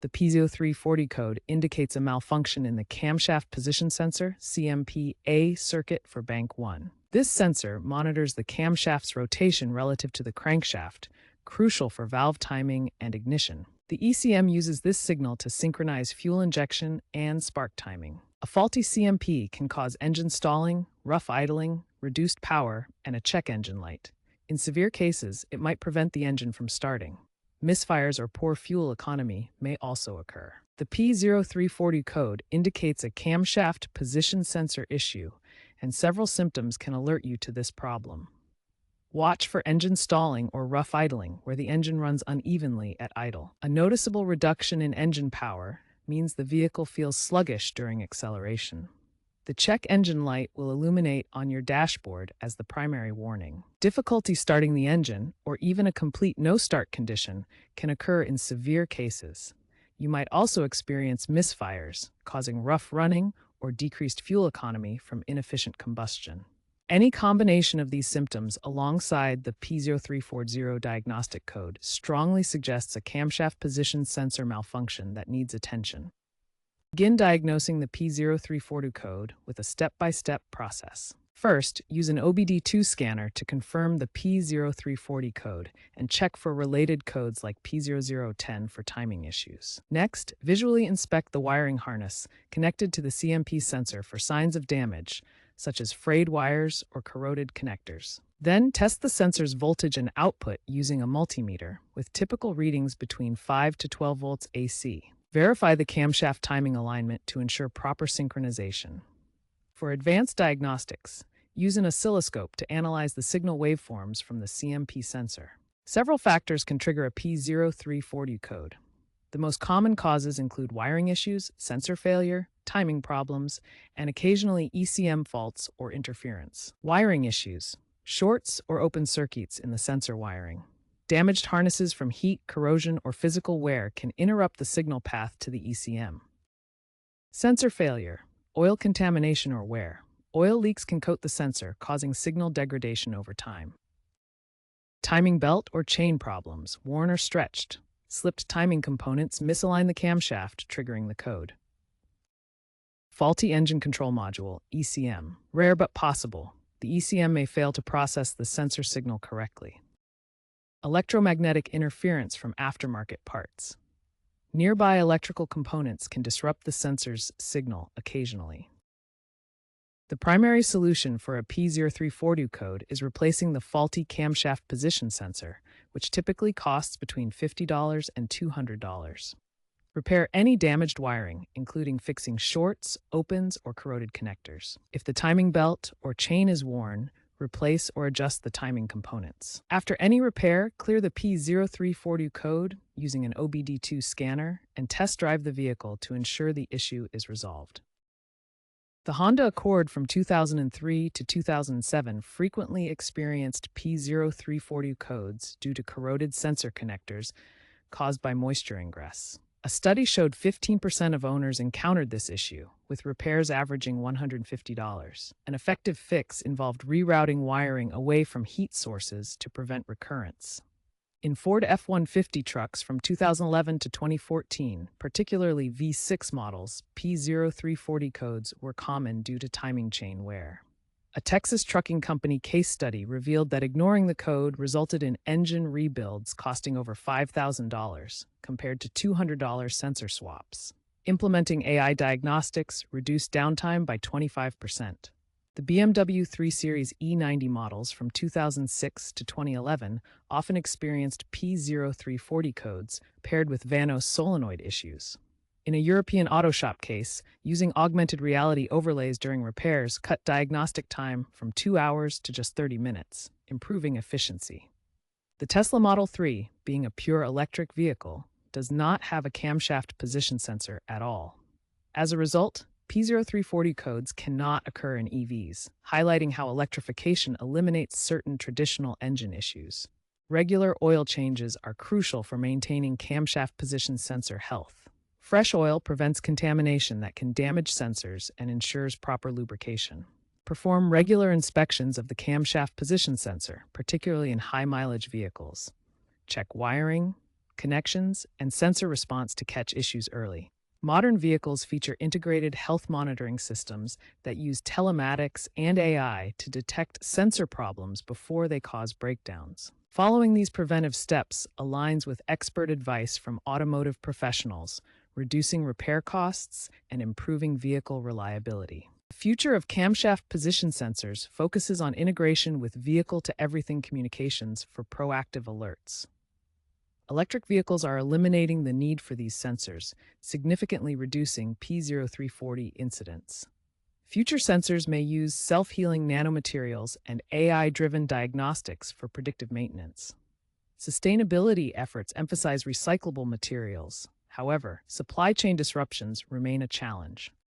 The P0340 code indicates a malfunction in the camshaft position sensor (CMP-A) circuit for bank 1. This sensor monitors the camshaft's rotation relative to the crankshaft, crucial for valve timing and ignition. The ECM uses this signal to synchronize fuel injection and spark timing. A faulty CMP can cause engine stalling, rough idling, reduced power, and a check engine light. In severe cases, it might prevent the engine from starting. Misfires or poor fuel economy may also occur. The P0340 code indicates a camshaft position sensor issue, and several symptoms can alert you to this problem. Watch for engine stalling or rough idling, where the engine runs unevenly at idle. A noticeable reduction in engine power means the vehicle feels sluggish during acceleration. The check engine light will illuminate on your dashboard as the primary warning. Difficulty starting the engine, or even a complete no-start condition, can occur in severe cases. You might also experience misfires, causing rough running or decreased fuel economy from inefficient combustion. Any combination of these symptoms alongside the P0340 diagnostic code strongly suggests a camshaft position sensor malfunction that needs attention. Begin diagnosing the P0340 code with a step-by-step process. First, use an OBD2 scanner to confirm the P0340 code and check for related codes like P0010 for timing issues. Next, visually inspect the wiring harness connected to the CMP sensor for signs of damage, such as frayed wires or corroded connectors. Then test the sensor's voltage and output using a multimeter, with typical readings between 5 to 12 volts AC. Verify the camshaft timing alignment to ensure proper synchronization. For advanced diagnostics, use an oscilloscope to analyze the signal waveforms from the CMP sensor. Several factors can trigger a P0340 code. The most common causes include wiring issues, sensor failure, timing problems, and occasionally ECM faults or interference. Wiring issues: shorts or open circuits in the sensor wiring. Damaged harnesses from heat, corrosion, or physical wear can interrupt the signal path to the ECM. Sensor failure: oil contamination or wear. Oil leaks can coat the sensor, causing signal degradation over time. Timing belt or chain problems: worn or stretched. Slipped timing components misalign the camshaft, triggering the code. Faulty engine control module, ECM. Rare but possible. The ECM may fail to process the sensor signal correctly. Electromagnetic interference from aftermarket parts. Nearby electrical components can disrupt the sensor's signal occasionally. The primary solution for a P0340 code is replacing the faulty camshaft position sensor, which typically costs between $50 and $200. Repair any damaged wiring, including fixing shorts, opens, or corroded connectors. If the timing belt or chain is worn, replace or adjust the timing components. After any repair, clear the P0340 code using an OBD2 scanner and test drive the vehicle to ensure the issue is resolved. The Honda Accord from 2003 to 2007 frequently experienced P0340 codes due to corroded sensor connectors caused by moisture ingress. A study showed 15% of owners encountered this issue, with repairs averaging $150. An effective fix involved rerouting wiring away from heat sources to prevent recurrence. In Ford F-150 trucks from 2011 to 2014, particularly V6 models, P0340 codes were common due to timing chain wear. A Texas trucking company case study revealed that ignoring the code resulted in engine rebuilds costing over $5,000, compared to $200 sensor swaps. Implementing AI diagnostics reduced downtime by 25%. The BMW 3 Series E90 models from 2006 to 2011 often experienced P0340 codes paired with Vanos solenoid issues. In a European auto shop case, using augmented reality overlays during repairs cut diagnostic time from 2 hours to just 30 minutes, improving efficiency. The Tesla Model 3, being a pure electric vehicle, does not have a camshaft position sensor at all. As a result, P0340 codes cannot occur in EVs, highlighting how electrification eliminates certain traditional engine issues. Regular oil changes are crucial for maintaining camshaft position sensor health. Fresh oil prevents contamination that can damage sensors and ensures proper lubrication. Perform regular inspections of the camshaft position sensor, particularly in high-mileage vehicles. Check wiring, connections, and sensor response to catch issues early. Modern vehicles feature integrated health monitoring systems that use telematics and AI to detect sensor problems before they cause breakdowns. Following these preventive steps aligns with expert advice from automotive professionals, reducing repair costs and improving vehicle reliability. The future of camshaft position sensors focuses on integration with vehicle-to-everything communications for proactive alerts. Electric vehicles are eliminating the need for these sensors, significantly reducing P0340 incidents. Future sensors may use self-healing nanomaterials and AI-driven diagnostics for predictive maintenance. Sustainability efforts emphasize recyclable materials. However, supply chain disruptions remain a challenge.